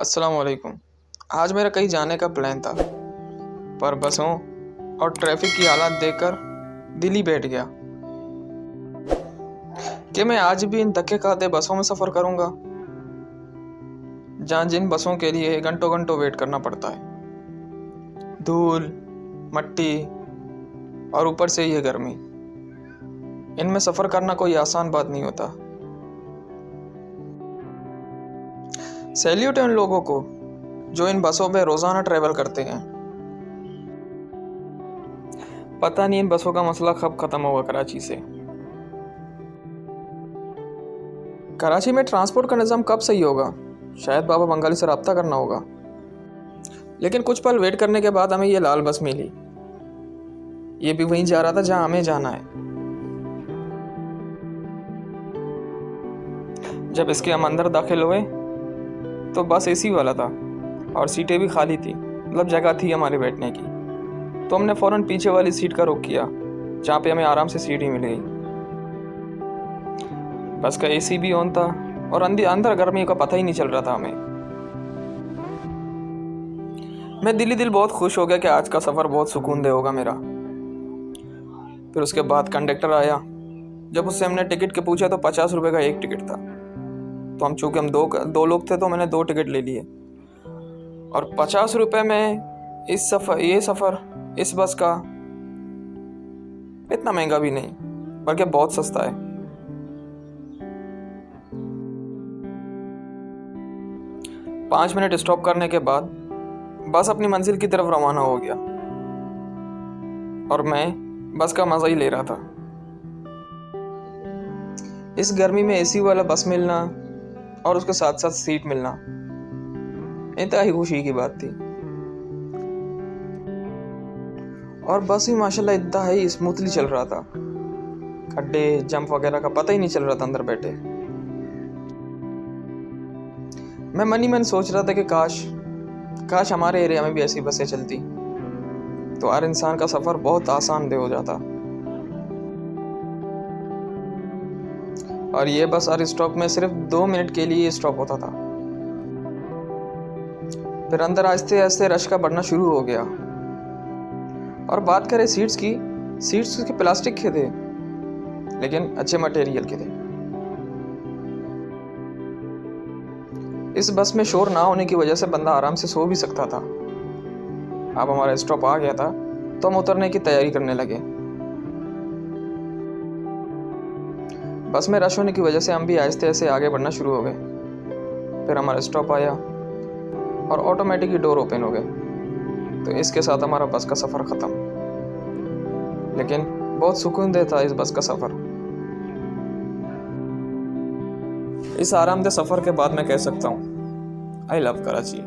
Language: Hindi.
अस्सलाम वालेकुम। आज मेरा कहीं जाने का प्लान था, पर बसों और ट्रैफिक की हालत देखकर दिल ही बैठ गया कि मैं आज भी इन धक्के खाते बसों में सफ़र करूंगा, जहाँ जिन बसों के लिए घंटों घंटों वेट करना पड़ता है। धूल, मट्टी और ऊपर से ये गर्मी, इनमें सफ़र करना कोई आसान बात नहीं होता। सैल्यूट है उन लोगों को जो इन बसों में रोज़ाना ट्रैवल करते हैं। पता नहीं इन बसों का मसला कब ख़त्म होगा कराची से। कराची में ट्रांसपोर्ट का निज़ाम कब सही होगा? शायद बाबा बंगाली से रब्ता करना होगा। लेकिन कुछ पल वेट करने के बाद हमें ये लाल बस मिली। ये भी वहीं जा रहा था जहां हमें जाना है। जब इसके हम अंदर दाखिल हुए तो बस एसी वाला था और सीटें भी खाली थी, मतलब जगह थी हमारे बैठने की। तो हमने फ़ौरन पीछे वाली सीट का रुख किया, जहाँ पे हमें आराम से सीट ही मिल गई। बस का एसी भी ऑन था और अंदर गर्मी का पता ही नहीं चल रहा था हमें। मैं दिल ही दिल बहुत खुश हो गया कि आज का सफ़र बहुत सुकून दे होगा मेरा। फिर उसके बाद कंडक्टर आया। जब उससे हमने टिकट के पूछा तो 50 रुपये का एक टिकट था। तो चूँकि हम दो लोग थे तो मैंने 2 टिकट ले लिए। और 50 रुपये में ये सफ़र इस बस का इतना महंगा भी नहीं, बल्कि बहुत सस्ता है। पाँच मिनट स्टॉप करने के बाद बस अपनी मंजिल की तरफ रवाना हो गया और मैं बस का मज़ा ही ले रहा था। इस गर्मी में एसी वाला बस मिलना और उसके साथ साथ सीट मिलना इंतहाई खुशी की बात थी। और बस भी माशाल्लाह इंतहाई स्मूथली चल रहा था। खड्डे जंप वगैरह का पता ही नहीं चल रहा था अंदर बैठे। मैं मन ही मन सोच रहा था कि काश हमारे एरिया में भी ऐसी बसें चलती तो हर इंसान का सफ़र बहुत आसान दे हो जाता। और ये बस हर स्टॉप में सिर्फ 2 मिनट के लिए स्टॉप होता था। फिर अंदर आहिस्ते आहिस्ते रश का बढ़ना शुरू हो गया। और बात करें सीट्स के प्लास्टिक के थे, लेकिन अच्छे मटेरियल के थे। इस बस में शोर ना होने की वजह से बंदा आराम से सो भी सकता था। अब हमारा स्टॉप आ गया था तो हम उतरने की तैयारी करने लगे। बस में रश होने की वजह से हम भी आहिस्ते आहिस्ते आगे बढ़ना शुरू हो गए। फिर हमारा स्टॉप आया और ऑटोमेटिकली डोर ओपन हो गए। तो इसके साथ हमारा बस का सफ़र ख़त्म। लेकिन बहुत सुकूनदेह था इस बस का सफ़र। इस आरामदेह सफ़र के बाद मैं कह सकता हूँ आई लव कराची।